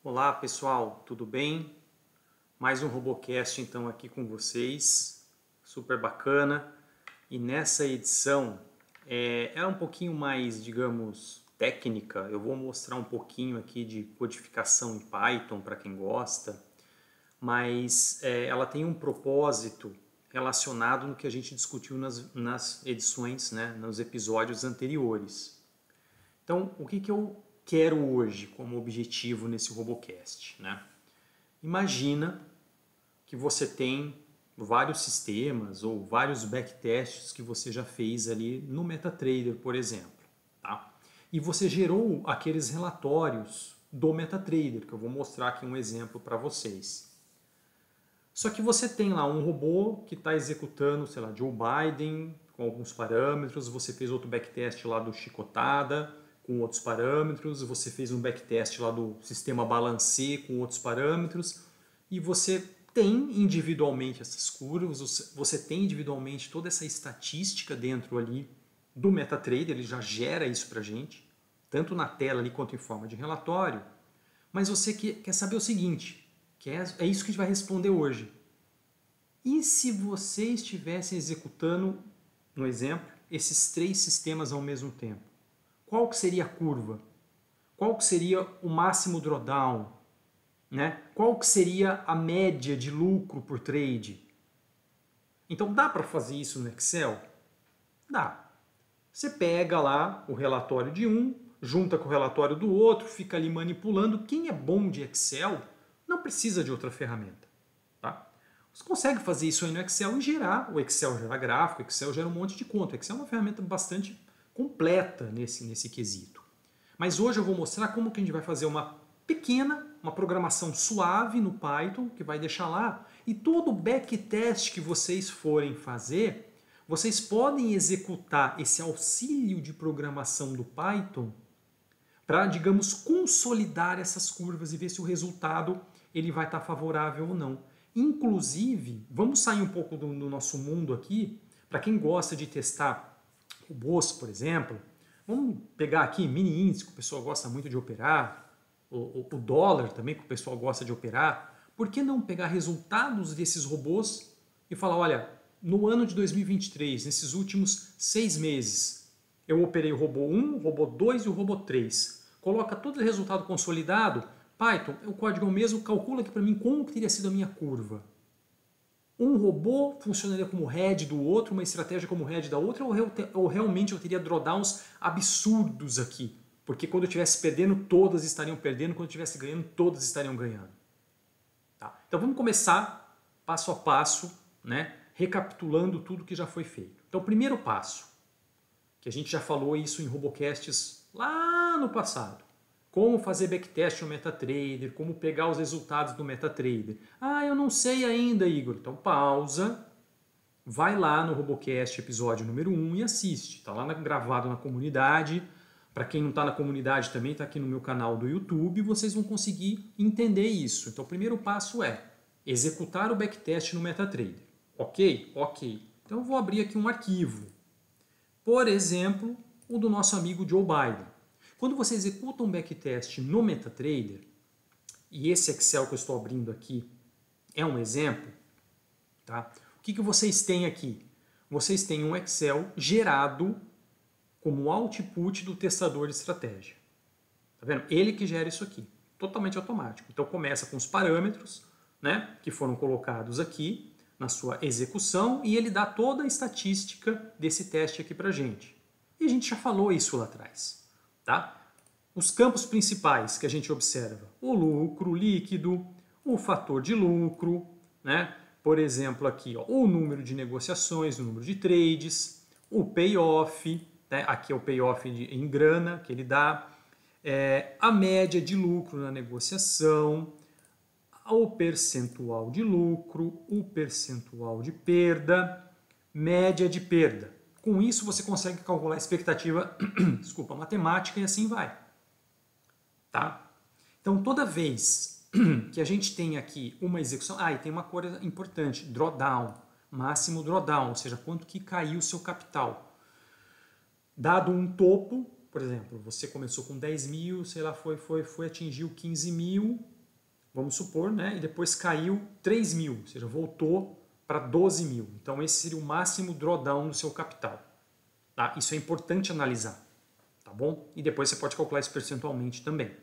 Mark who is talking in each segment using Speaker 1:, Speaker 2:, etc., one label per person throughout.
Speaker 1: Olá pessoal, tudo bem? Mais um Robocast então aqui com vocês, super bacana. E nessa edição é um pouquinho mais, digamos, técnica. Eu vou mostrar um pouquinho aqui de codificação em Python para quem gosta, mas ela tem um propósito relacionado no que a gente discutiu nas edições, né, nos episódios anteriores. Então, o que eu quero hoje como objetivo nesse Robocast, né? Imagina que você tem vários sistemas ou vários backtests que você já fez ali no MetaTrader, por exemplo, tá? E você gerou aqueles relatórios do MetaTrader, que eu vou mostrar aqui um exemplo para vocês. Só que você tem lá um robô que está executando, sei lá, Joe Biden com alguns parâmetros, você fez outro backtest lá do Chicotada com outros parâmetros, você fez um backtest lá do sistema Balancê com outros parâmetros, e você tem individualmente essas curvas, você tem individualmente toda essa estatística dentro ali do MetaTrader, ele já gera isso para a gente, tanto na tela ali quanto em forma de relatório, mas você quer saber o seguinte, que é isso que a gente vai responder hoje. E se você estivesse executando, no exemplo, esses três sistemas ao mesmo tempo? Qual que seria a curva? Qual que seria o máximo drawdown? Né? Qual que seria a média de lucro por trade? Então dá para fazer isso no Excel? Dá. Você pega lá o relatório de um, junta com o relatório do outro, fica ali manipulando. Quem é bom de Excel não precisa de outra ferramenta. Tá? Você consegue fazer isso aí no Excel e gerar. O Excel gera gráfico, o Excel gera um monte de conta. O Excel é uma ferramenta bastante completa nesse quesito. Mas hoje eu vou mostrar como que a gente vai fazer uma programação suave no Python, que vai deixar lá, e todo o backtest que vocês forem fazer, vocês podem executar esse auxílio de programação do Python para, digamos, consolidar essas curvas e ver se o resultado ele vai estar favorável ou não. Inclusive, vamos sair um pouco do nosso mundo aqui, para quem gosta de testar robôs, por exemplo, vamos pegar aqui mini índice, que o pessoal gosta muito de operar, o dólar também, que o pessoal gosta de operar. Por que não pegar resultados desses robôs e falar, olha, no ano de 2023, nesses últimos 6 meses, eu operei o robô 1, o robô 2 e o robô 3. Coloca todo o resultado consolidado, Python, o código é o mesmo, calcula aqui para mim como que teria sido a minha curva. Um robô funcionaria como head do outro, uma estratégia como head da outra, ou realmente eu teria drawdowns absurdos aqui? Porque quando eu estivesse perdendo, todas estariam perdendo, quando eu estivesse ganhando, todas estariam ganhando. Tá? Então vamos começar passo a passo, né, recapitulando tudo que já foi feito. Então o primeiro passo, que a gente já falou isso em Robocasts lá no passado. Como fazer backtest no MetaTrader, como pegar os resultados do MetaTrader. Ah, eu não sei ainda, Igor. Então pausa, vai lá no Robocast episódio número 1 e assiste. Está lá gravado na comunidade. Para quem não está na comunidade também, está aqui no meu canal do YouTube, vocês vão conseguir entender isso. Então o primeiro passo é executar o backtest no MetaTrader. Ok? Ok. Então eu vou abrir aqui um arquivo. Por exemplo, o do nosso amigo Joe Biden. Quando você executa um backtest no MetaTrader, e esse Excel que eu estou abrindo aqui é um exemplo, tá? O que vocês têm aqui? Vocês têm um Excel gerado como output do testador de estratégia. Tá vendo? Ele que gera isso aqui, totalmente automático. Então começa com os parâmetros, né, que foram colocados aqui na sua execução e ele dá toda a estatística desse teste aqui pra gente. E a gente já falou isso lá atrás. Tá? Os campos principais que a gente observa, o lucro líquido, o fator de lucro, né? Por exemplo aqui ó, o número de negociações, o número de trades, o payoff, né? Aqui é o payoff em grana que ele dá, a média de lucro na negociação, o percentual de lucro, o percentual de perda, média de perda. Com isso você consegue calcular a expectativa desculpa, matemática e assim vai. Tá? Então toda vez que a gente tem aqui uma execução... Ah, e tem uma coisa importante, drawdown, máximo drawdown, ou seja, quanto que caiu o seu capital. Dado um topo, por exemplo, você começou com 10 mil, sei lá, atingiu 15 mil, vamos supor, né? E depois caiu 3 mil, ou seja, voltou para 12 mil. Então esse seria o máximo drawdown do seu capital. Tá? Isso é importante analisar, tá bom? E depois você pode calcular isso percentualmente também.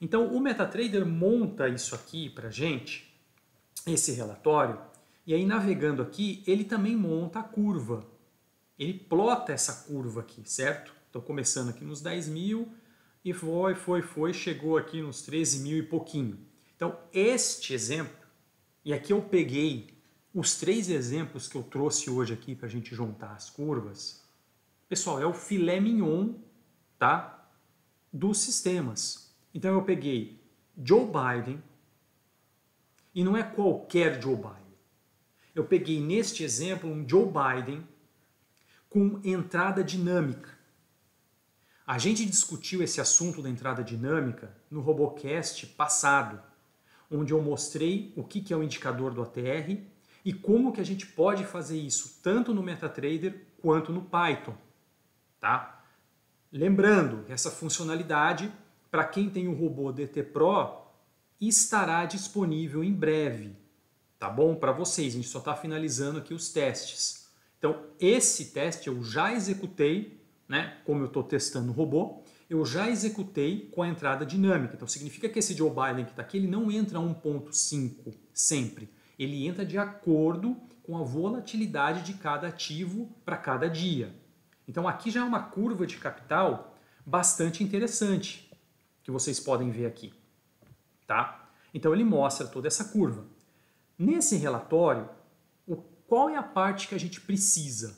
Speaker 1: Então o MetaTrader monta isso aqui para gente, esse relatório, e aí navegando aqui, ele também monta a curva. Ele plota essa curva aqui, certo? Estou começando aqui nos 10 mil e chegou aqui nos 13 mil e pouquinho. Então este exemplo, e aqui eu peguei os 3 exemplos que eu trouxe hoje aqui para a gente juntar as curvas, pessoal, é o filé mignon, tá? Dos sistemas. Então eu peguei Joe Biden, e não é qualquer Joe Biden. Eu peguei neste exemplo um Joe Biden com entrada dinâmica. A gente discutiu esse assunto da entrada dinâmica no Robocast passado, onde eu mostrei o que é o indicador do ATR e como que a gente pode fazer isso tanto no MetaTrader quanto no Python. Tá? Lembrando que essa funcionalidade, para quem tem o robô DT Pro, estará disponível em breve, tá bom? Para vocês, a gente só está finalizando aqui os testes. Então, esse teste eu já executei, né? Como eu estou testando o robô, eu já executei com a entrada dinâmica. Então, significa que esse Joe Biden que está aqui, ele não entra a 1.5 sempre. Ele entra de acordo com a volatilidade de cada ativo para cada dia. Então, aqui já é uma curva de capital bastante interessante, que vocês podem ver aqui. Tá? Então ele mostra toda essa curva. Nesse relatório, qual é a parte que a gente precisa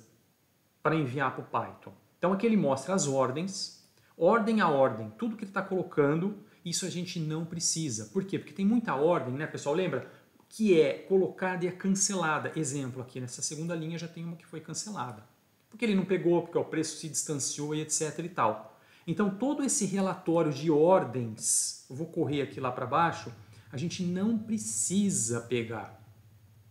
Speaker 1: para enviar para o Python? Então aqui ele mostra as ordens, ordem a ordem, tudo que ele está colocando, isso a gente não precisa. Por quê? Porque tem muita ordem, né, pessoal? Lembra? Que é colocada e é cancelada. Exemplo, aqui nessa segunda linha já tem uma que foi cancelada. Porque ele não pegou, porque o preço se distanciou e etc e tal. Então, todo esse relatório de ordens, eu vou correr aqui lá para baixo, a gente não precisa pegar,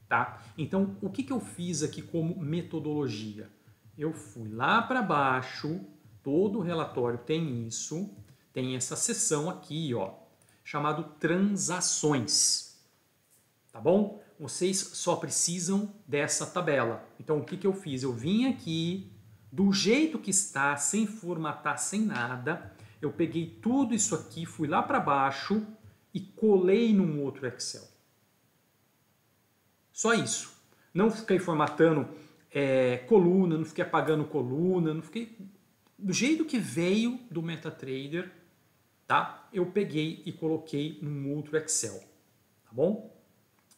Speaker 1: tá? Então, o que eu fiz aqui como metodologia? Eu fui lá para baixo, todo o relatório tem isso, tem essa seção aqui, ó, chamado transações, tá bom? Vocês só precisam dessa tabela. Então, o que eu fiz? Eu vim aqui, do jeito que está, sem formatar, sem nada, eu peguei tudo isso aqui, fui lá para baixo e colei num outro Excel. Só isso. Não fiquei formatando coluna, não fiquei apagando coluna, não fiquei... Do jeito que veio do MetaTrader, tá? Eu peguei e coloquei num outro Excel, tá bom?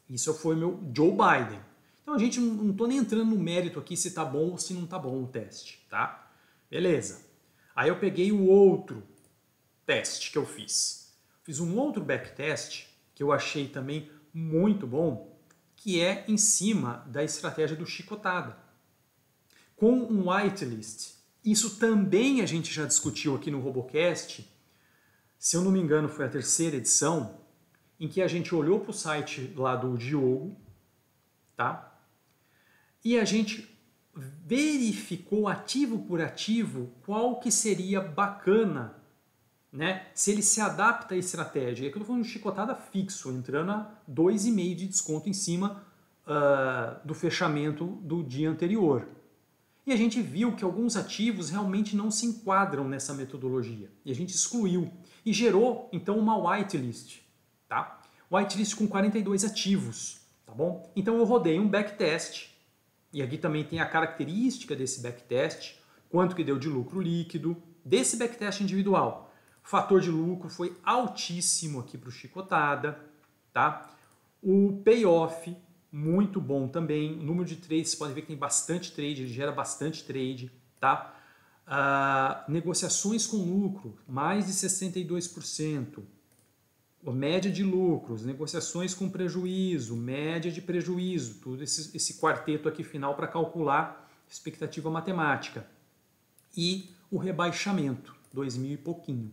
Speaker 1: Isso foi meu Joe Biden. Então a gente não estou nem entrando no mérito aqui se está bom ou se não está bom o teste, tá? Beleza. Aí eu peguei o outro teste que eu fiz. Fiz um outro backtest que eu achei também muito bom, que é em cima da estratégia do chicotada. Com um whitelist. Isso também a gente já discutiu aqui no Robocast. Se eu não me engano foi a 3ª edição, em que a gente olhou para o site lá do Diogo, tá? E a gente verificou ativo por ativo qual que seria bacana, né? Se ele se adapta à estratégia. E aqui eu estou falando de chicotada fixo, entrando a 2,5 de desconto em cima do fechamento do dia anterior. E a gente viu que alguns ativos realmente não se enquadram nessa metodologia. E a gente excluiu. E gerou, então, uma whitelist. Tá? Whitelist com 42 ativos. Tá bom? Então eu rodei um backtest. E aqui também tem a característica desse backtest. Quanto que deu de lucro líquido. Desse backtest individual. O fator de lucro foi altíssimo aqui para o chicotada. Tá? O payoff, muito bom também. O número de trades, vocês podem ver que tem bastante trade, ele gera bastante trade. Tá? Negociações com lucro, mais de 62%. A média de lucros, negociações com prejuízo, média de prejuízo, tudo esse quarteto aqui final para calcular expectativa matemática. E o rebaixamento, 2.000 e pouquinho.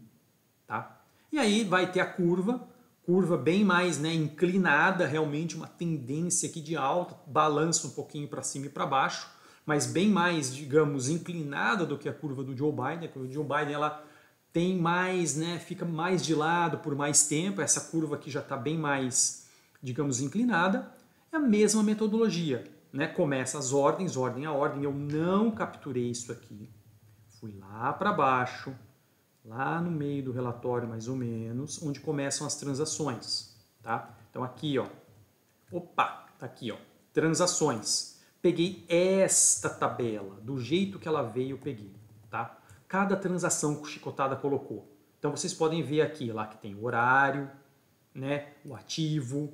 Speaker 1: Tá? E aí vai ter a curva bem mais, né, inclinada, realmente uma tendência aqui de alta, balança um pouquinho para cima e para baixo, mas bem mais, digamos, inclinada do que a curva do Joe Biden. A curva do Joe Biden, ela tem mais, né, fica mais de lado por mais tempo, essa curva aqui já está bem mais, digamos, inclinada. É a mesma metodologia, né? Começa as ordens, ordem a ordem, eu não capturei isso aqui. Fui lá para baixo, lá no meio do relatório mais ou menos, onde começam as transações, tá? Então aqui, ó, opa, tá aqui, ó, transações. Peguei esta tabela, do jeito que ela veio eu peguei, tá? Cada transação que o Chicotada colocou. Então vocês podem ver aqui, lá que tem o horário, né, o ativo, o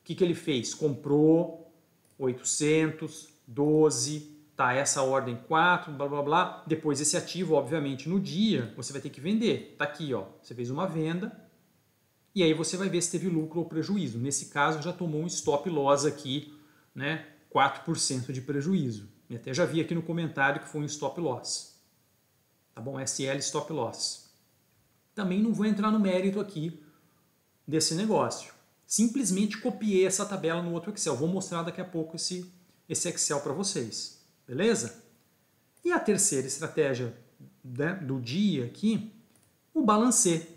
Speaker 1: que ele fez? Comprou 812, tá, essa ordem 4, blá blá blá. Depois esse ativo, obviamente, no dia, você vai ter que vender. Tá aqui, ó, você fez uma venda e aí você vai ver se teve lucro ou prejuízo. Nesse caso, já tomou um stop loss aqui, né, 4% de prejuízo. E até já vi aqui no comentário que foi um stop loss. Tá bom? SL stop loss. Também não vou entrar no mérito aqui desse negócio. Simplesmente copiei essa tabela no outro Excel. Vou mostrar daqui a pouco esse Excel para vocês. Beleza? E a terceira estratégia, né, do dia aqui, o balancê,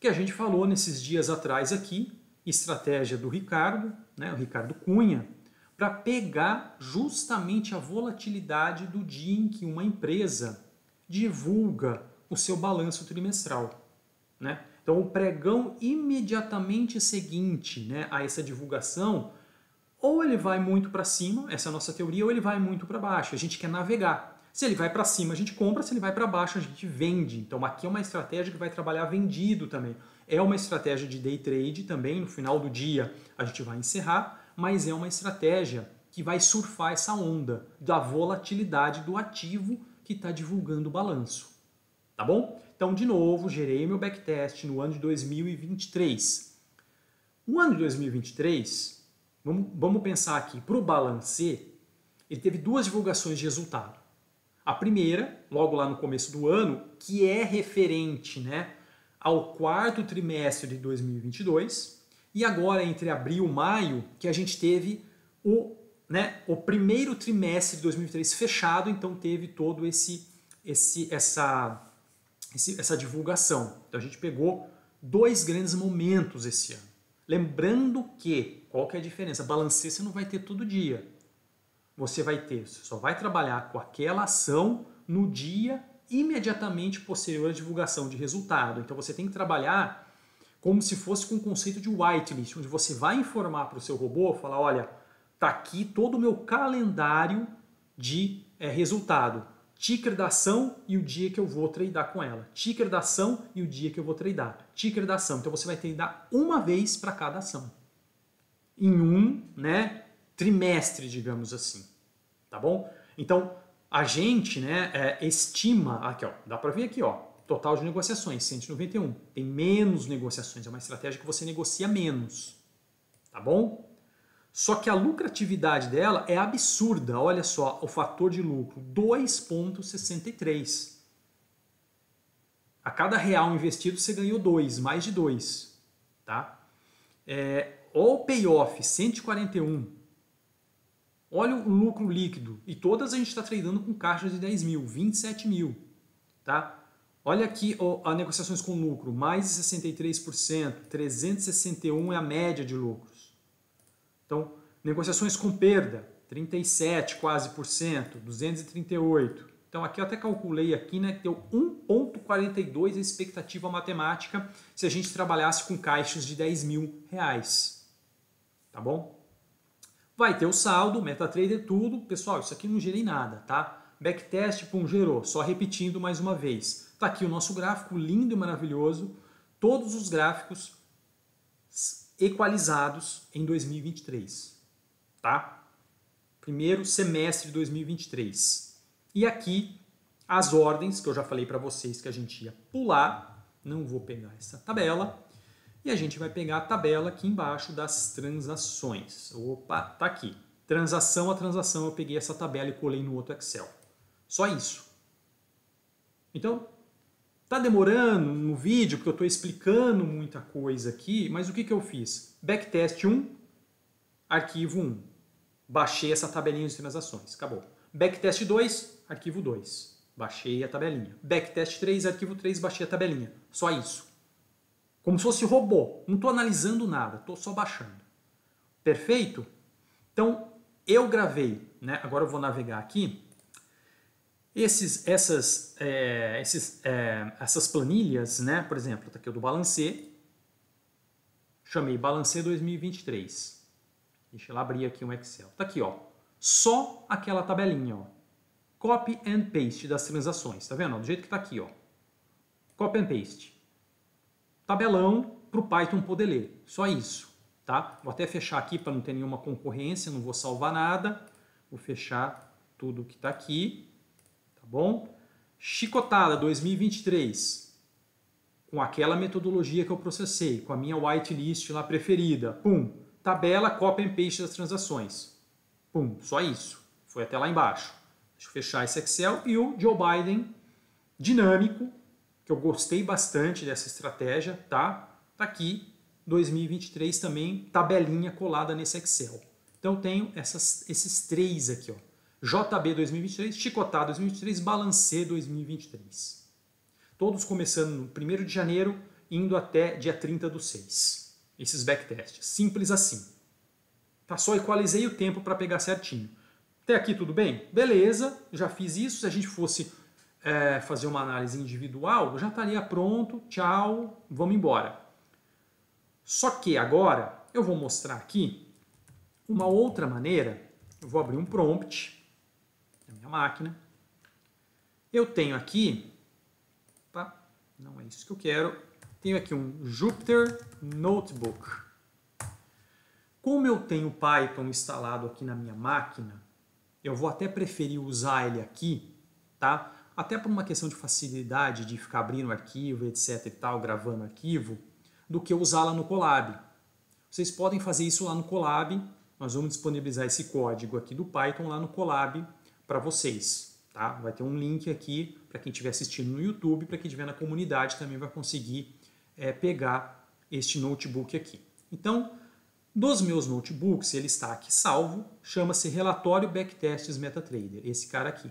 Speaker 1: que a gente falou nesses dias atrás aqui, estratégia do Ricardo, né, o Ricardo Cunha, para pegar justamente a volatilidade do dia em que uma empresa divulga o seu balanço trimestral, né? Então, o pregão imediatamente seguinte, né, a essa divulgação, ou ele vai muito para cima, essa é a nossa teoria, ou ele vai muito para baixo. A gente quer navegar. Se ele vai para cima, a gente compra, se ele vai para baixo, a gente vende. Então, aqui é uma estratégia que vai trabalhar vendido também. É uma estratégia de day trade também, no final do dia a gente vai encerrar, mas é uma estratégia que vai surfar essa onda da volatilidade do ativo que está divulgando o balanço. Tá bom? Então, de novo, gerei meu backtest no ano de 2023. O ano de 2023, vamos pensar aqui, para o balancê, ele teve duas divulgações de resultado. A primeira, logo lá no começo do ano, que é referente, né, ao quarto trimestre de 2022, e agora entre abril e maio, que a gente teve o primeiro trimestre de 2023 fechado, então teve todo essa divulgação. Então a gente pegou dois grandes momentos esse ano. Lembrando que, qual que é a diferença? Balancê você não vai ter todo dia. Você só vai trabalhar com aquela ação no dia imediatamente posterior à divulgação de resultado. Então você tem que trabalhar como se fosse com o conceito de whitelist, onde você vai informar para o seu robô, falar, olha, tá aqui todo o meu calendário de resultado. Ticker da ação e o dia que eu vou tradar com ela. Ticker da ação e o dia que eu vou tradar. Ticker da ação. Então você vai tradar uma vez para cada ação. Em um, né, trimestre, digamos assim. Tá bom? Então a gente, né, estima, aqui ó, dá para ver aqui, ó, total de negociações, 191. Tem menos negociações, é uma estratégia que você negocia menos. Tá bom? Só que a lucratividade dela é absurda. Olha só o fator de lucro, 2,63. A cada real investido você ganhou 2, mais de 2. Tá? O payoff, 141. Olha o lucro líquido. E todas a gente está tradando com caixas de 10 mil, 27 mil. Tá? Olha aqui as negociações com lucro, mais de 63%, 361 é a média de lucros. Então, negociações com perda, 37 quase por cento, 238. Então, aqui eu até calculei aqui, né, que deu 1,42 a expectativa matemática se a gente trabalhasse com caixas de 10 mil reais. Tá bom? Vai ter o saldo, MetaTrader, tudo. Pessoal, isso aqui não gerei nada, tá? Backtest, pum, gerou. Só repetindo mais uma vez. Tá aqui o nosso gráfico lindo e maravilhoso. Todos os gráficos equalizados em 2023, tá? Primeiro semestre de 2023. E aqui as ordens que eu já falei para vocês que a gente ia pular, não vou pegar essa tabela, e a gente vai pegar a tabela aqui embaixo das transações. Opa, tá aqui. Transação a transação, eu peguei essa tabela e colei no outro Excel. Só isso. Então, tá demorando no vídeo, porque eu estou explicando muita coisa aqui, mas o que eu fiz? Backtest 1, arquivo 1. Baixei essa tabelinha de transações, acabou. Backtest 2, arquivo 2. Baixei a tabelinha. Backtest 3, arquivo 3, baixei a tabelinha. Só isso. Como se fosse robô. Não estou analisando nada, estou só baixando. Perfeito? Então, eu gravei, né? Agora eu vou navegar aqui. Essas planilhas, né? Por exemplo, tá aqui o do Balancê. Chamei Balancê 2023. Deixa eu abrir aqui um Excel. Tá aqui, ó. Só aquela tabelinha, ó. Copy and paste das transações. Tá vendo? Do jeito que tá aqui, ó. Copy and paste. Tabelão para o Python poder ler. Só isso, tá? Vou até fechar aqui para não ter nenhuma concorrência, não vou salvar nada. Vou fechar tudo que tá aqui. Tá bom? Chicotada 2023. Com aquela metodologia que eu processei, com a minha whitelist lá preferida. Pum. Tabela, copy and paste das transações. Pum. Só isso. Foi até lá embaixo. Deixa eu fechar esse Excel. E o Joe Biden dinâmico, que eu gostei bastante dessa estratégia, tá? Tá aqui, 2023 também, tabelinha colada nesse Excel. Então eu tenho esses três aqui, ó. JB 2023, Chicotá 2023, Balancê 2023. Todos começando no 1º de janeiro, indo até dia 30/6. Esses backtests. Simples assim. Tá? Só equalizei o tempo para pegar certinho. Até aqui tudo bem? Beleza, já fiz isso. Se a gente fosse fazer uma análise individual, já estaria pronto. Tchau, vamos embora. Só que agora eu vou mostrar aqui uma outra maneira. Eu vou abrir um prompt na minha máquina. Eu tenho aqui, tá? Não é isso que eu quero. Tenho aqui um Jupyter Notebook. Como eu tenho Python instalado aqui na minha máquina, eu vou até preferir usar ele aqui, tá? Até por uma questão de facilidade de ficar abrindo arquivo, etc e tal, gravando arquivo, do que usar lá no Colab. Vocês podem fazer isso lá no Colab. Nós vamos disponibilizar esse código aqui do Python lá no Colab para vocês, tá? Vai ter um link aqui para quem estiver assistindo no YouTube, para quem estiver na comunidade também vai conseguir pegar este notebook aqui. Então, dos meus notebooks, ele está aqui salvo, chama-se Relatório Backtests MetaTrader, esse cara aqui,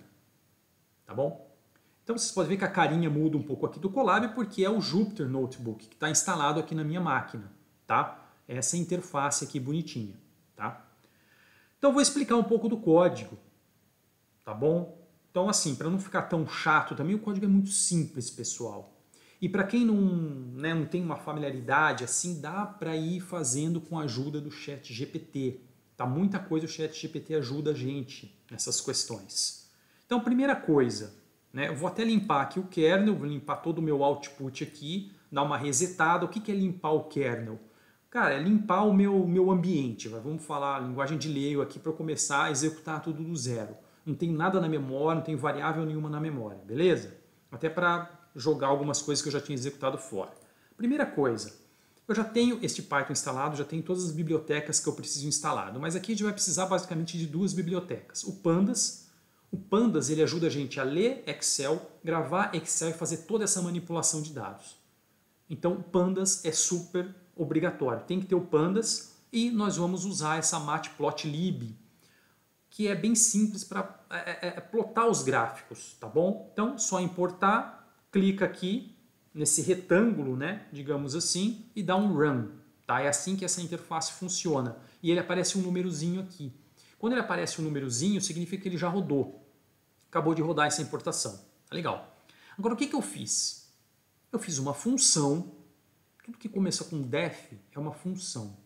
Speaker 1: tá bom? Então vocês podem ver que a carinha muda um pouco aqui do Colab, porque é o Jupyter Notebook que está instalado aqui na minha máquina, tá? Essa interface aqui bonitinha, tá? Então eu vou explicar um pouco do código, tá bom? Então assim, para não ficar tão chato também, o código é muito simples, pessoal. E para quem não tem uma familiaridade, assim, dá para ir fazendo com a ajuda do ChatGPT. Tá? Muita coisa o ChatGPT ajuda a gente nessas questões. Então, primeira coisa, né, eu vou até limpar aqui o kernel, vou limpar todo o meu output aqui, dar uma resetada. O que é limpar o kernel? Cara, é limpar o meu ambiente. Vamos falar a linguagem de Leo aqui para eu começar a executar tudo do zero. Não tem nada na memória, não tem variável nenhuma na memória, beleza? Até para jogar algumas coisas que eu já tinha executado fora. Primeira coisa, eu já tenho este Python instalado, já tenho todas as bibliotecas que eu preciso instalado, mas aqui a gente vai precisar basicamente de duas bibliotecas. O Pandas ele ajuda a gente a ler Excel, gravar Excel e fazer toda essa manipulação de dados. Então o Pandas é super obrigatório, tem que ter o Pandas e nós vamos usar essa Matplotlib, que é bem simples para plotar os gráficos, tá bom? Então só importar, clica aqui nesse retângulo, né, digamos assim, e dá um run. Tá? É assim que essa interface funciona. E ele aparece um númerozinho aqui. Quando ele aparece um númerozinho, significa que ele já rodou. Acabou de rodar essa importação. Tá legal. Agora, o que eu fiz? Eu fiz uma função. Tudo que começa com def é uma função.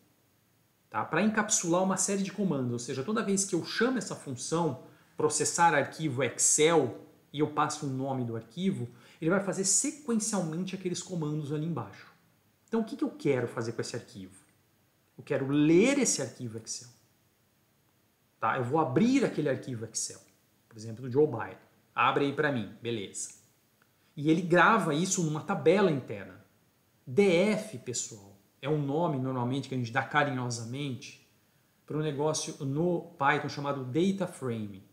Speaker 1: Tá? Para encapsular uma série de comandos. Ou seja, toda vez que eu chamo essa função, processar arquivo Excel, e eu passo o nome do arquivo, ele vai fazer sequencialmente aqueles comandos ali embaixo. Então, o que eu quero fazer com esse arquivo? Eu quero ler esse arquivo Excel. Tá? Eu vou abrir aquele arquivo Excel. Por exemplo, do Joe Biden. Abre aí para mim. Beleza. E ele grava isso numa tabela interna. DF, pessoal, é um nome normalmente que a gente dá carinhosamente para um negócio no Python chamado data frame.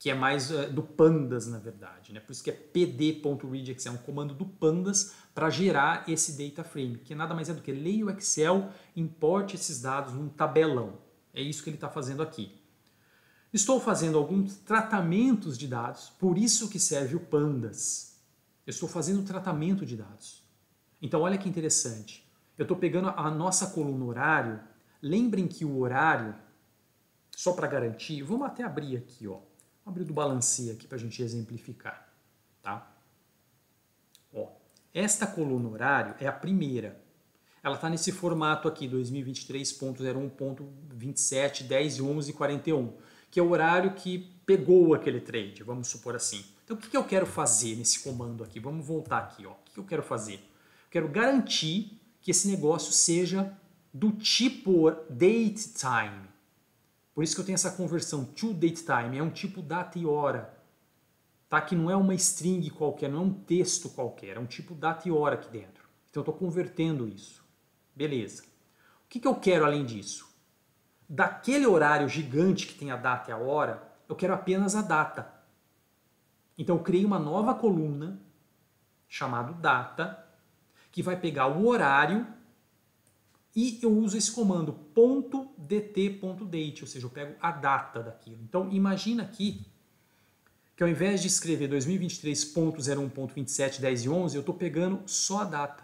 Speaker 1: Que é mais do Pandas, na verdade. Né? Por isso que é pd.read, é um comando do Pandas para gerar esse data frame, que nada mais é do que leia o Excel, importe esses dados num tabelão. É isso que ele está fazendo aqui. Estou fazendo alguns tratamentos de dados, por isso que serve o Pandas. Eu estou fazendo tratamento de dados. Então olha que interessante. Eu estou pegando a nossa coluna horário. Lembrem que o horário, só para garantir, vamos até abrir aqui, ó. Abrir do Balancê aqui para a gente exemplificar. Tá? Ó, esta coluna horário é a primeira. Ela está nesse formato aqui, 2023.01.27, 10 e 11 e 41, que é o horário que pegou aquele trade, vamos supor assim. Então o que eu quero fazer nesse comando aqui? Vamos voltar aqui. Ó. O que eu quero fazer? Eu quero garantir que esse negócio seja do tipo date time. Por isso que eu tenho essa conversão to date time, é um tipo data e hora. Tá? Que não é uma string qualquer, não é um texto qualquer, é um tipo data e hora aqui dentro. Então eu estou convertendo isso. Beleza. O que eu quero além disso? Daquele horário gigante que tem a data e a hora, eu quero apenas a data. Então eu criei uma nova coluna, chamada data, que vai pegar o horário e eu uso esse comando .dt.date, ou seja, eu pego a data daquilo. Então imagina aqui que ao invés de escrever 2023.01.27, 10 e 11, eu estou pegando só a data.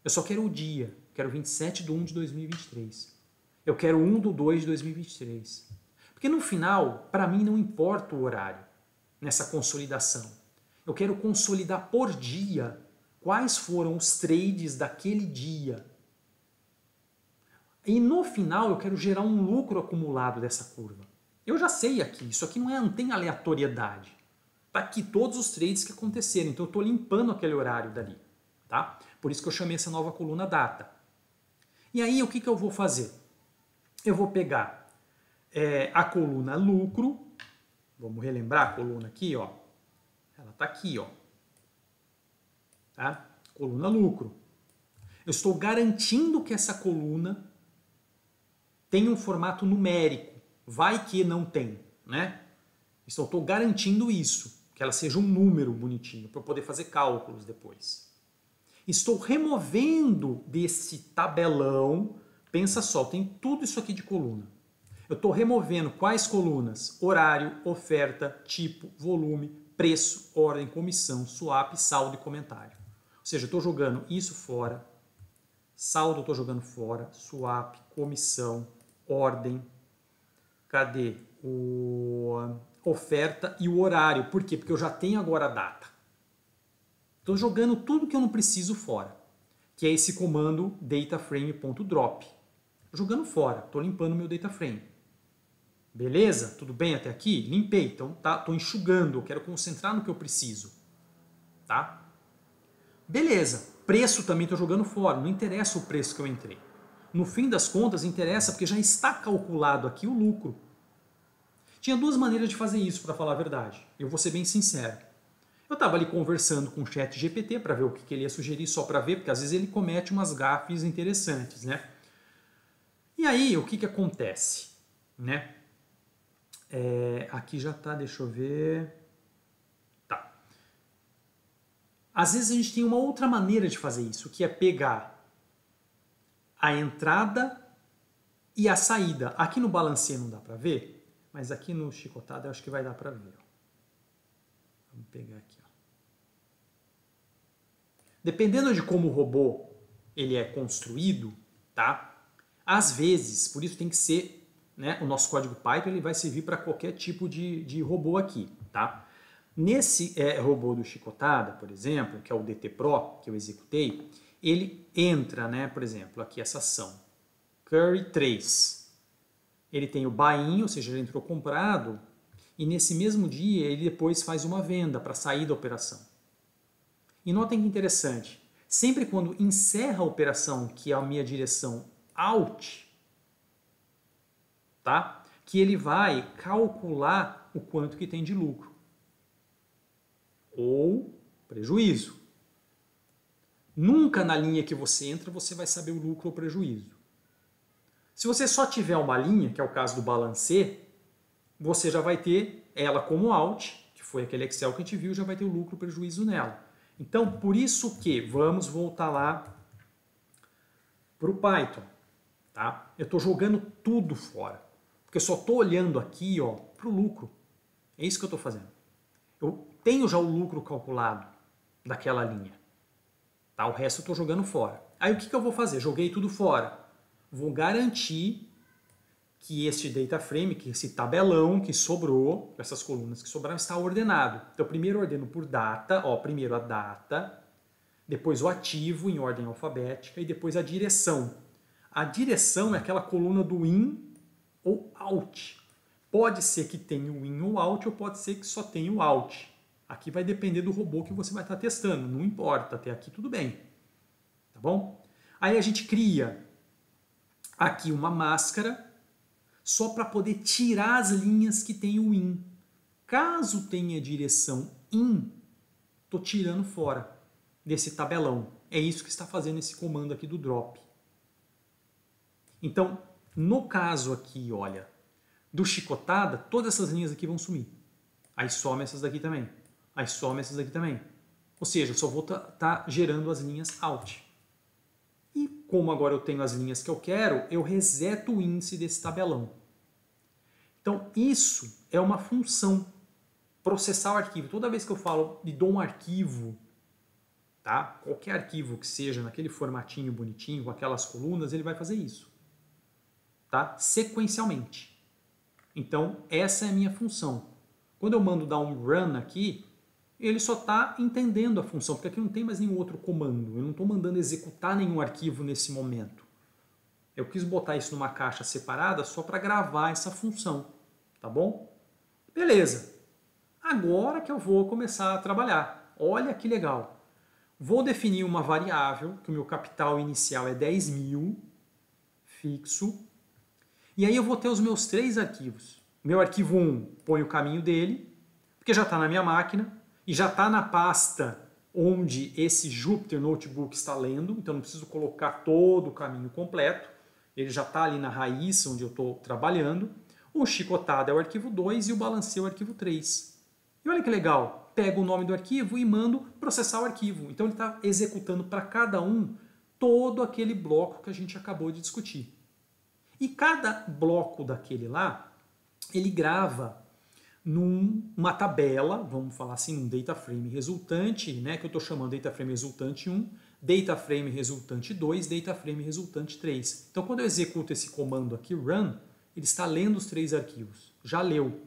Speaker 1: Eu só quero o dia. Quero 27/1/2023. Eu quero 1/2/2023. Porque no final, para mim não importa o horário nessa consolidação. Eu quero consolidar por dia quais foram os trades daquele dia. E no final eu quero gerar um lucro acumulado dessa curva. Eu já sei aqui, isso aqui não tem aleatoriedade. Tá aqui todos os trades que aconteceram, então eu estou limpando aquele horário dali. Tá? Por isso que eu chamei essa nova coluna data. E aí o que eu vou fazer? Eu vou pegar a coluna lucro, vamos relembrar a coluna aqui, ó. Ela está aqui, ó. Tá? Coluna lucro. Eu estou garantindo que essa coluna tem um formato numérico. Vai que não tem, né? Então eu estou garantindo isso, que ela seja um número bonitinho, para eu poder fazer cálculos depois. Estou removendo desse tabelão, pensa só, tem tudo isso aqui de coluna. Eu estou removendo quais colunas? Horário, oferta, tipo, volume, preço, ordem, comissão, swap, saldo e comentário. Ou seja, eu estou jogando isso fora, saldo eu estou jogando fora, swap, comissão, ordem, cadê? Oferta e o horário. Por quê? Porque eu já tenho agora a data. Estou jogando tudo que eu não preciso fora, que é esse comando dataframe.drop. Jogando fora, estou limpando meu dataframe. Beleza? Tudo bem até aqui? Limpei, então tá, estou enxugando, eu quero concentrar no que eu preciso. Tá? Beleza, preço também estou jogando fora, não interessa o preço que eu entrei. No fim das contas interessa porque já está calculado aqui o lucro. Tinha duas maneiras de fazer isso, para falar a verdade. Eu vou ser bem sincero. Eu estava ali conversando com o ChatGPT para ver o que ele ia sugerir, só para ver, porque às vezes ele comete umas gafes interessantes, né? E aí, o que acontece? Né? Aqui já tá, deixa eu ver... Tá. Às vezes a gente tem uma outra maneira de fazer isso, que é pegar a entrada e a saída. Aqui no Balancê não dá para ver, mas aqui no Chicotada eu acho que vai dar para ver. Vamos pegar aqui. Ó. Dependendo de como o robô ele é construído, tá? Às vezes, por isso tem que ser, né, o nosso código Python ele vai servir para qualquer tipo de robô aqui, tá? Nesse robô do Chicotada, por exemplo, que é o DT Pro, que eu executei, ele entra, né, por exemplo, aqui essa ação, Curry 3. Ele tem o buy-in, ou seja, ele entrou comprado, e nesse mesmo dia ele depois faz uma venda para sair da operação. E notem que interessante, sempre quando encerra a operação, que é a minha direção out, tá? Que ele vai calcular o quanto que tem de lucro ou prejuízo. Nunca na linha que você entra você vai saber o lucro ou prejuízo. Se você só tiver uma linha, que é o caso do Balancê, você já vai ter ela como out, que foi aquele Excel que a gente viu, já vai ter o lucro ou prejuízo nela. Então, por isso que, vamos voltar lá para o Python. Tá? Eu estou jogando tudo fora. Porque Porque eu só estou olhando aqui para o lucro. É isso que eu estou fazendo. Eu tenho já o lucro calculado daquela linha. Tá? O resto eu estou jogando fora. Aí o que eu vou fazer? Joguei tudo fora. Vou garantir que este data frame, que esse tabelão que sobrou, essas colunas que sobraram, está ordenado. Então, primeiro eu ordeno por data, primeiro a data, depois o ativo em ordem alfabética e depois a direção. A direção é aquela coluna do in ou out. Pode ser que tenha o in ou out, ou pode ser que só tenha o out. Aqui vai depender do robô que você vai estar testando, não importa, até aqui tudo bem. Tá bom? Aí a gente cria aqui uma máscara só para poder tirar as linhas que tem o in. Caso tenha direção in, estou tirando fora desse tabelão. É isso que está fazendo esse comando aqui do drop. Então, no caso aqui, olha, do chicotada, todas essas linhas aqui vão sumir. Aí some essas daqui também. Aí some essas daqui também. Ou seja, eu só vou estar gerando as linhas out. E como agora eu tenho as linhas que eu quero, eu reseto o índice desse tabelão. Então, isso é uma função. Processar o arquivo. Toda vez que eu falo e dou um arquivo, tá? Qualquer arquivo que seja naquele formatinho bonitinho, com aquelas colunas, ele vai fazer isso. Tá? Sequencialmente. Então, essa é a minha função. Quando eu mando dar um run aqui, ele só está entendendo a função, porque aqui não tem mais nenhum outro comando. Eu não estou mandando executar nenhum arquivo nesse momento. Eu quis botar isso numa caixa separada só para gravar essa função. Tá bom? Beleza. Agora que eu vou começar a trabalhar. Olha que legal. Vou definir uma variável, que o meu capital inicial é 10.000, fixo. E aí eu vou ter os meus 3 arquivos. Meu arquivo 1, põe o caminho dele, porque já está na minha máquina, e já está na pasta onde esse Jupyter Notebook está lendo, então não preciso colocar todo o caminho completo, ele já está ali na raiz onde eu estou trabalhando. O chicotada é o arquivo 2 e o balanceio é o arquivo 3. E olha que legal, pego o nome do arquivo e mando processar o arquivo. Então ele está executando para cada um todo aquele bloco que a gente acabou de discutir. E cada bloco daquele lá, ele grava numa tabela, vamos falar assim, num data frame resultante, né, que eu estou chamando data frame resultante 1, data frame resultante 2, data frame resultante 3. Então quando eu executo esse comando aqui, run, ele está lendo os 3 arquivos. Já leu.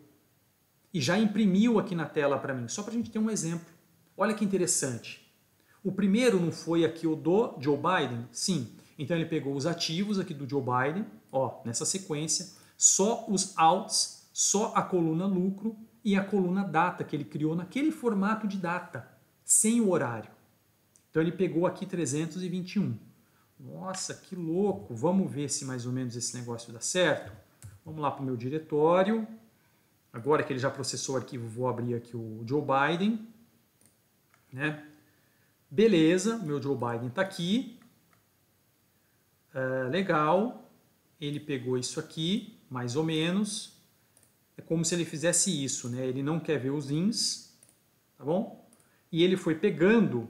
Speaker 1: E já imprimiu aqui na tela para mim, só para a gente ter um exemplo. Olha que interessante. O primeiro não foi aqui o do Joe Biden? Sim. Então ele pegou os ativos aqui do Joe Biden, nessa sequência, só os outs, só a coluna lucro e a coluna data que ele criou naquele formato de data, sem o horário. Então ele pegou aqui 321. Nossa, que louco! Vamos ver se mais ou menos esse negócio dá certo. Vamos lá para o meu diretório. Agora que ele já processou o arquivo, vou abrir aqui o Joe Biden. Né? Beleza, meu Joe Biden está aqui. Legal. Ele pegou isso aqui, mais ou menos. É como se ele fizesse isso, né? Ele não quer ver os ins, tá bom? E ele foi pegando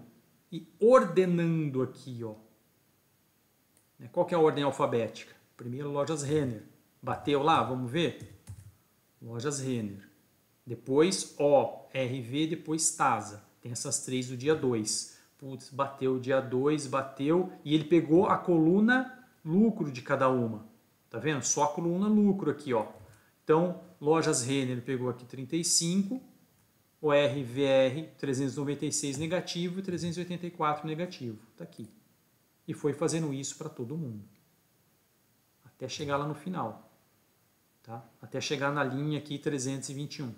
Speaker 1: e ordenando aqui, ó. Qual que é a ordem alfabética? Primeiro, Lojas Renner. Bateu lá, vamos ver? Lojas Renner. Depois, RV, depois Tasa. Tem essas 3 do dia 2. Putz, bateu o dia 2, bateu, e ele pegou a coluna lucro de cada uma. Tá vendo? Só a coluna lucro aqui, ó. Então, Lojas Renner ele pegou aqui 35, o RVR 396 negativo e 384 negativo. Tá aqui. E foi fazendo isso para todo mundo. Até chegar lá no final. Tá? Até chegar na linha aqui 321.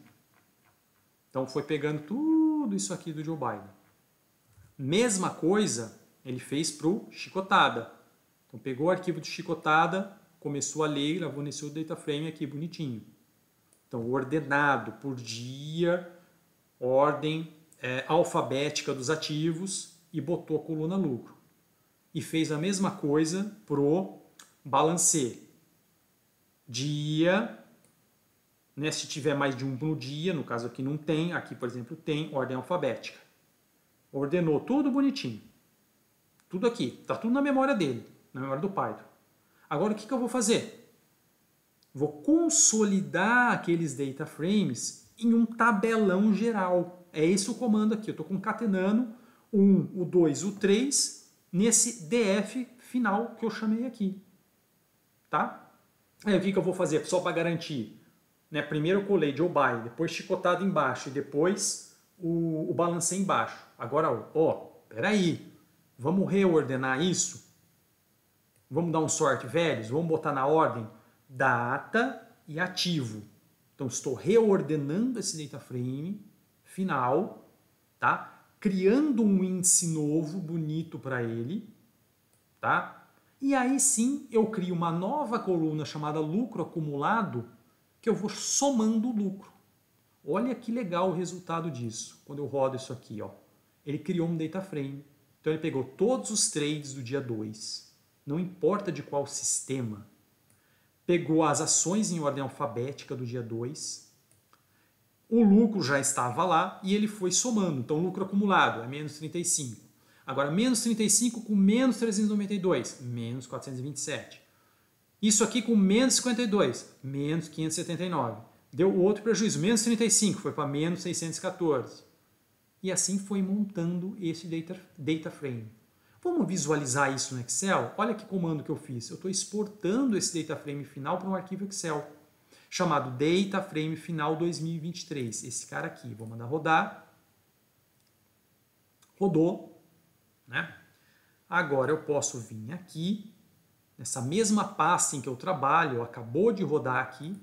Speaker 1: Então foi pegando tudo isso aqui do Joe Biden. Mesma coisa ele fez para o chicotada. Então pegou o arquivo de chicotada, começou a ler, gravou nesse outro data frame aqui bonitinho. Então ordenado por dia, ordem alfabética dos ativos e botou a coluna lucro. E fez a mesma coisa pro balancê. Dia, né, se tiver mais de um no dia, no caso aqui não tem, aqui por exemplo tem ordem alfabética. Ordenou tudo bonitinho. Tudo aqui, tá tudo na memória dele, na memória do Python. Agora o que eu vou fazer? Vou consolidar aqueles data frames em um tabelão geral. É esse o comando aqui. Eu estou concatenando o 1, o 2, o 3 nesse DF final que eu chamei aqui. Tá? Aí o que eu vou fazer só para garantir? Né? Primeiro eu colei Joe by, depois chicotado embaixo e depois o balancei embaixo. Agora, peraí, vamos reordenar isso? Vamos dar um sort velhos? Vamos botar na ordem data e ativo. Então estou reordenando esse data frame final, tá? Criando um índice novo, bonito para ele, tá? E aí sim eu crio uma nova coluna chamada lucro acumulado, que eu vou somando o lucro. Olha que legal o resultado disso, quando eu rodo isso aqui. Ó. Ele criou um data frame. Então ele pegou todos os trades do dia 2, não importa de qual sistema. Pegou as ações em ordem alfabética do dia 2, o lucro já estava lá e ele foi somando. Então o lucro acumulado é menos 35. Agora, menos 35 com menos 392, menos 427. Isso aqui com menos 52, menos 579. Deu outro prejuízo, menos 35, foi para menos 614. E assim foi montando esse data frame. Vamos visualizar isso no Excel? Olha que comando que eu fiz. Eu estou exportando esse data frame final para um arquivo Excel, chamado Data Frame Final 2023. Esse cara aqui, vou mandar rodar. Rodou. Né? Agora eu posso vir aqui, nessa mesma pasta em que eu trabalho, acabou de rodar aqui,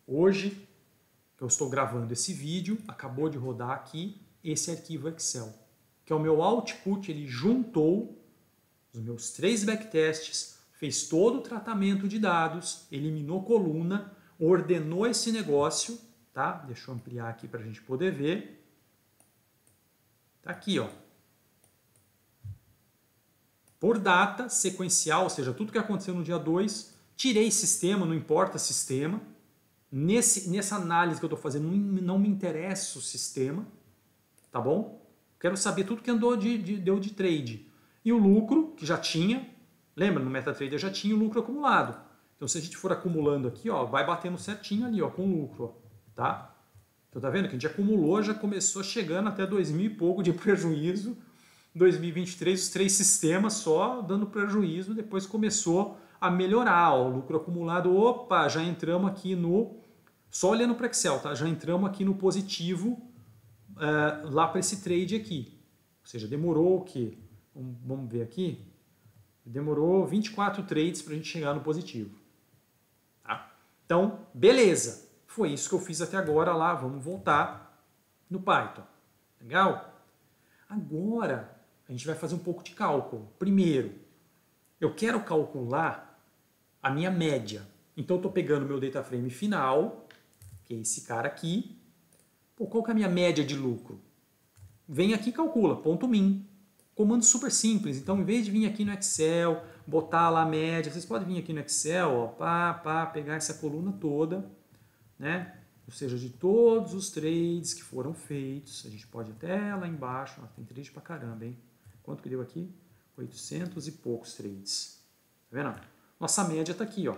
Speaker 1: hoje que eu estou gravando esse vídeo, acabou de rodar aqui esse arquivo Excel, que é o meu output. Ele juntou os meus 3 backtests, fez todo o tratamento de dados, eliminou coluna, ordenou esse negócio, tá? Deixa eu ampliar aqui para a gente poder ver. Tá aqui, ó. Por data, sequencial, ou seja, tudo que aconteceu no dia 2, tirei sistema, não importa sistema. Nessa análise que eu estou fazendo, não me interessa o sistema, tá bom? Quero saber tudo que deu de trade. E o lucro, que já tinha, lembra, no MetaTrader já tinha o lucro acumulado. Então, se a gente for acumulando aqui, ó, vai batendo certinho ali, ó, com o lucro, ó, tá? Então, tá vendo que a gente acumulou, já começou chegando até 2.000 e pouco de prejuízo. 2023, os 3 sistemas só dando prejuízo, depois começou a melhorar, ó, o lucro acumulado, opa, já entramos aqui no, só olhando para o Excel, tá? Já entramos aqui no positivo, lá para esse trade aqui, ou seja, demorou o quê? Vamos ver aqui, demorou 24 trades para a gente chegar no positivo. Tá? Então, beleza, foi isso que eu fiz até agora lá, vamos voltar no Python, legal? Agora, a gente vai fazer um pouco de cálculo. Primeiro, eu quero calcular a minha média. Então, eu estou pegando o meu data frame final, que é esse cara aqui. Pô, qual que é a minha média de lucro? Vem aqui e calcula, ponto .min. Comando super simples. Então, em vez de vir aqui no Excel, botar lá a média, vocês podem vir aqui no Excel, ó, pegar essa coluna toda, né? Ou seja, de todos os trades que foram feitos, a gente pode até lá embaixo, ó, tem trade pra caramba, hein? Quanto que deu aqui? 800 e poucos trades. Tá vendo? Nossa média está aqui, ó.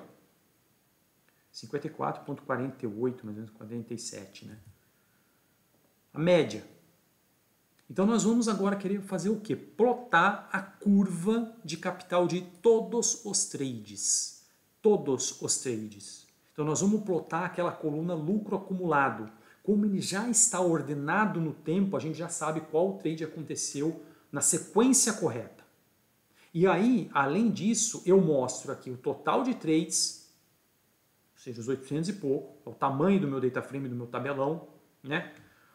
Speaker 1: 54,48, mais ou menos 47, né? A média. Então nós vamos agora querer fazer o quê? Plotar a curva de capital de todos os trades. Todos os trades. Então nós vamos plotar aquela coluna lucro acumulado. Como ele já está ordenado no tempo, a gente já sabe qual trade aconteceu na sequência correta. E aí, além disso, eu mostro aqui o total de trades, ou seja, os 800 e pouco, o tamanho do meu data frame, do meu tabelão, né?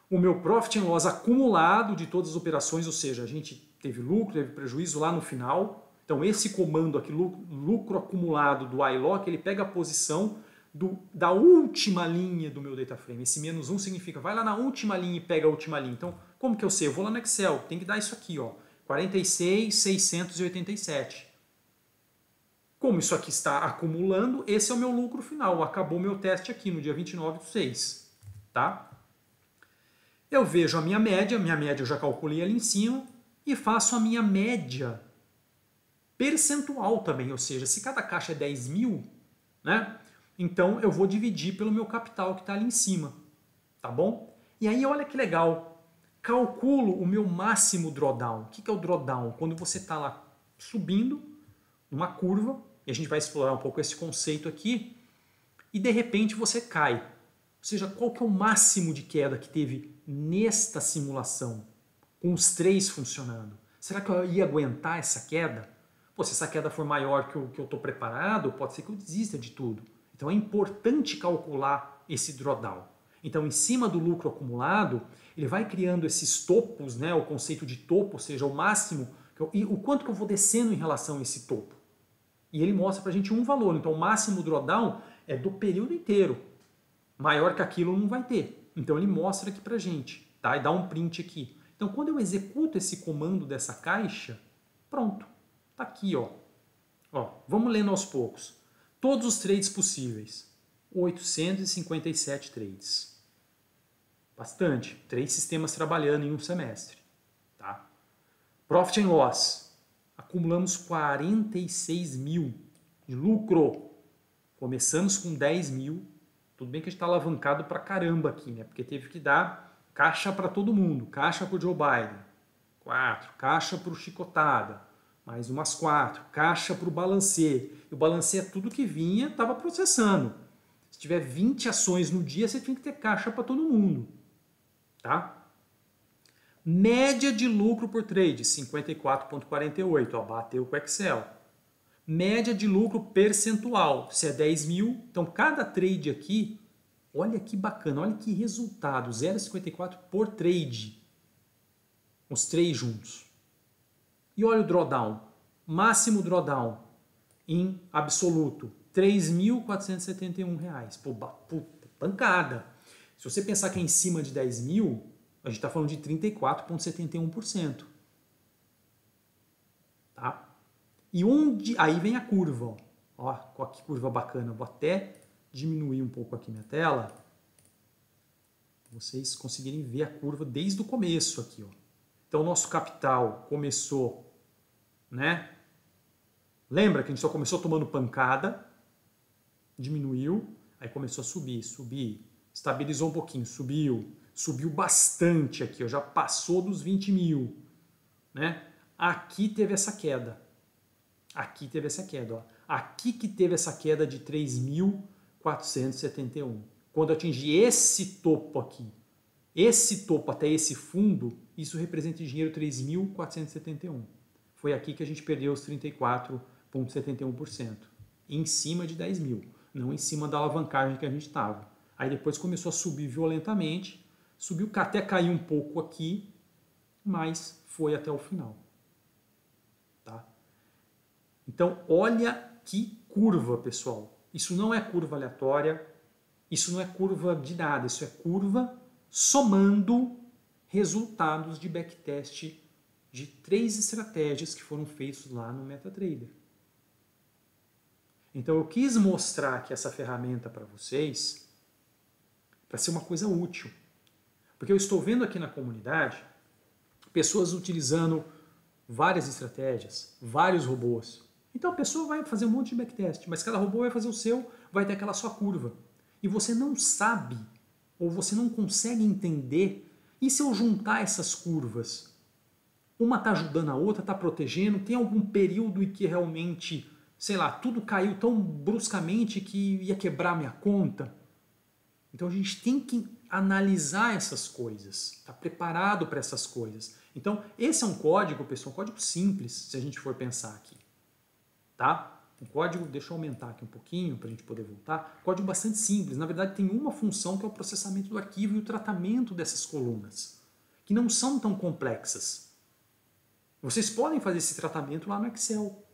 Speaker 1: O meu profit and loss acumulado de todas as operações, ou seja, a gente teve lucro, teve prejuízo lá no final. Então esse comando aqui, lucro acumulado do iLock, ele pega a posição da última linha do meu data frame. Esse menos 1 significa, vai lá na última linha e pega a última linha. Então, como que eu sei? Eu vou lá no Excel, tem que dar isso aqui, ó, 46.687. Como isso aqui está acumulando, esse é o meu lucro final. Acabou meu teste aqui no dia 29/6, tá? Eu vejo a minha média eu já calculei ali em cima, e faço a minha média percentual também, ou seja, se cada caixa é 10.000, né? Então eu vou dividir pelo meu capital que está ali em cima, tá bom? E aí olha que legal, calculo o meu máximo drawdown. O que é o drawdown? Quando você está lá subindo uma curva, e a gente vai explorar um pouco esse conceito aqui, e de repente você cai. Ou seja, qual que é o máximo de queda que teve nesta simulação, com os três funcionando? Será que eu ia aguentar essa queda? Pô, se essa queda for maior que eu estou preparado, pode ser que eu desista de tudo. Então é importante calcular esse drawdown. Então, em cima do lucro acumulado, ele vai criando esses topos, né? O conceito de topo, ou seja, o máximo, e o quanto que eu vou descendo em relação a esse topo. E ele mostra para a gente um valor. Então, o máximo drawdown é do período inteiro. Maior que aquilo não vai ter. Então, ele mostra aqui para a gente, tá? E dá um print aqui. Então, quando eu executo esse comando dessa caixa, pronto. Tá aqui, ó. Vamos lendo aos poucos. Todos os trades possíveis. 857 trades. Bastante. 3 sistemas trabalhando em um semestre. Tá? Profit and Loss. Acumulamos 46 mil de lucro. Começamos com 10 mil. Tudo bem que a gente está alavancado pra caramba aqui, né? Porque teve que dar caixa para todo mundo. Caixa para o Joe Biden. 4. Caixa para o Chicotada. Mais umas 4. Caixa para o balancê. E o balancê é tudo que vinha, estava processando. Se tiver 20 ações no dia, você tem que ter caixa para todo mundo. Tá? Média de lucro por trade, 54,48. Bateu com o Excel. Média de lucro percentual, se é 10 mil. Então, cada trade aqui, olha que bacana, olha que resultado. 0,54 por trade. Os três juntos. E olha o drawdown. Máximo drawdown em absoluto. R$ 3.471. Pô, pancada. Se você pensar que é em cima de 10 mil, a gente está falando de 34,71%. Tá? E aí vem a curva. Ó, que curva bacana. Vou até diminuir um pouco aqui minha tela. Para vocês conseguirem ver a curva desde o começo aqui. Ó. Então, o nosso capital começou, né? Lembra que a gente só começou tomando pancada, diminuiu, aí começou a subir, estabilizou um pouquinho, subiu bastante aqui, ó, já passou dos 20 mil, né? Aqui teve essa queda, ó. Aqui que teve essa queda de 3.471. Quando eu atingi esse topo aqui, esse topo até esse fundo, isso representa em dinheiro 3.471. Foi aqui que a gente perdeu os 34,71%. Em cima de 10 mil, não em cima da alavancagem que a gente estava. Aí depois começou a subir violentamente, subiu até cair um pouco aqui, mas foi até o final. Tá? Então, olha que curva, pessoal. Isso não é curva aleatória, isso não é curva de nada, isso é curva somando resultados de backtest de 3 estratégias que foram feitas lá no MetaTrader. Então eu quis mostrar aqui essa ferramenta para vocês para ser uma coisa útil. Porque eu estou vendo aqui na comunidade pessoas utilizando várias estratégias, vários robôs. Então a pessoa vai fazer um monte de backtest, mas cada robô vai fazer o seu, vai ter aquela sua curva. E você não sabe, ou você não consegue entender, e se eu juntar essas curvas? Uma está ajudando a outra, está protegendo, tem algum período em que realmente, sei lá, tudo caiu tão bruscamente que ia quebrar minha conta? Então a gente tem que analisar essas coisas, estar preparado para essas coisas. Então esse é um código, pessoal, um código simples, se a gente for pensar aqui. Tá? Um código, deixa eu aumentar aqui um pouquinho para a gente poder voltar. Código bastante simples, na verdade tem uma função que é o processamento do arquivo e o tratamento dessas colunas, que não são tão complexas. Vocês podem fazer esse tratamento lá no Excel.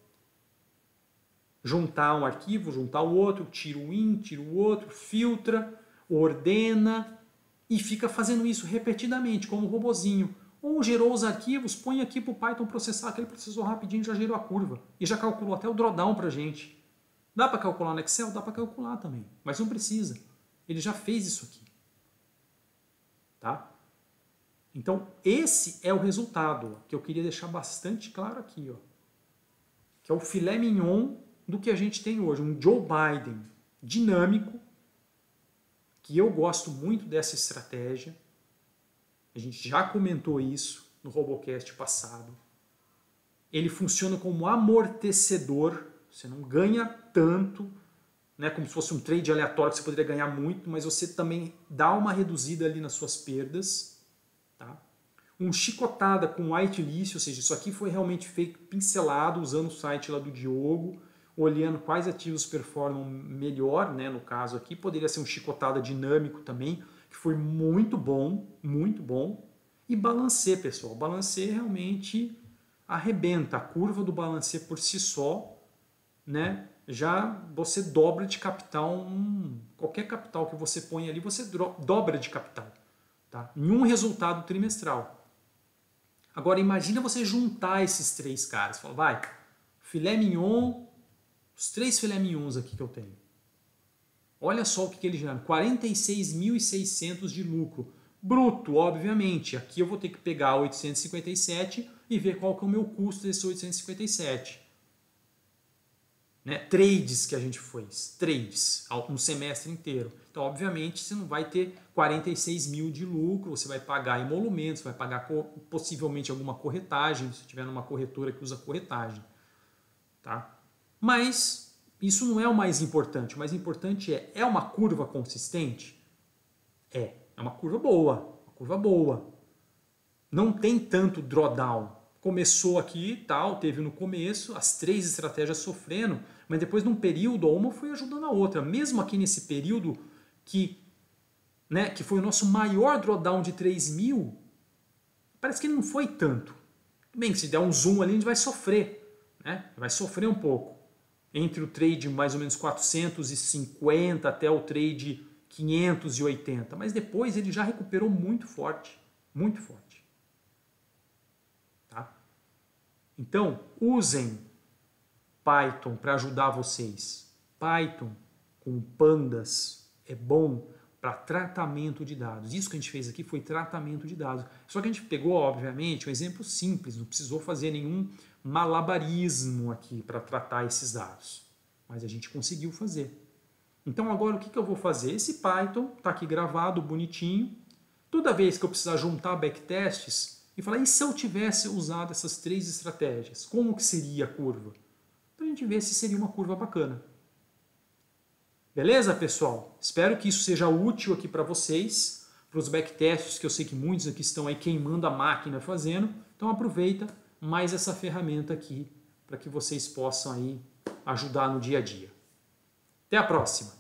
Speaker 1: Juntar um arquivo, juntar o outro, tira um in, tira o outro, filtra, ordena e fica fazendo isso repetidamente, como um robozinho. Ou gerou os arquivos, põe aqui para o Python processar, que ele processou rapidinho, já gerou a curva. E já calculou até o drawdown para a gente. Dá para calcular no Excel? Dá para calcular também, mas não precisa. Ele já fez isso aqui. Tá? Então, esse é o resultado que eu queria deixar bastante claro aqui. Ó, que é o filé mignon do que a gente tem hoje, um Joe Biden. dinâmico, que eu gosto muito dessa estratégia. A gente já comentou isso no Robocast passado. Ele funciona como amortecedor, você não ganha tanto, né, como se fosse um trade aleatório que você poderia ganhar muito, mas você também dá uma reduzida ali nas suas perdas. Tá? Um chicotada com whitelist, ou seja, isso aqui foi realmente feito pincelado usando o site lá do Diogo, olhando quais ativos performam melhor, né, no caso aqui. Poderia ser um chicotada dinâmico também, que foi muito bom, muito bom. E balancê, pessoal. Balancê realmente arrebenta. A curva do balancê por si só, né, já você dobra de capital, qualquer capital que você põe ali, você dobra de capital. Tá? Em um resultado trimestral. Agora imagina você juntar esses três caras. Fala, vai, filé mignon, os 3 filé mignons aqui que eu tenho. Olha só o que eles geram. 46.600 de lucro. Bruto, obviamente. Aqui eu vou ter que pegar 857 e ver qual que é o meu custo desse 857. Né? Trades que a gente fez. Trades. Um semestre inteiro. Então, obviamente, você não vai ter 46 mil de lucro. Você vai pagar emolumentos, vai pagar possivelmente alguma corretagem, se tiver numa corretora que usa corretagem. Tá? Mas isso não é o mais importante. O mais importante é uma curva consistente? É uma curva boa. Uma curva boa. Não tem tanto drawdown. Começou aqui e tal, teve no começo, as 3 estratégias sofrendo, mas depois num período, uma foi ajudando a outra. Mesmo aqui nesse período que foi o nosso maior drawdown de 3 mil, parece que não foi tanto. Bem, se der um zoom ali, a gente vai sofrer. Né? Vai sofrer um pouco. Entre o trade mais ou menos 450 até o trade 580. Mas depois ele já recuperou muito forte. Muito forte. Tá? Então, usem Python para ajudar vocês. Python com pandas é bom para tratamento de dados. Isso que a gente fez aqui foi tratamento de dados. Só que a gente pegou, obviamente, um exemplo simples, não precisou fazer nenhum malabarismo aqui para tratar esses dados. Mas a gente conseguiu fazer. Então agora o que eu vou fazer? Esse Python está aqui gravado, bonitinho. Toda vez que eu precisar juntar backtests e falar, e se eu tivesse usado essas 3 estratégias? Como que seria a curva? Para a gente ver se seria uma curva bacana. Beleza, pessoal? Espero que isso seja útil aqui para vocês, para os backtests, que eu sei que muitos aqui estão aí queimando a máquina fazendo. Então aproveita mais essa ferramenta aqui para que vocês possam aí ajudar no dia a dia. Até a próxima!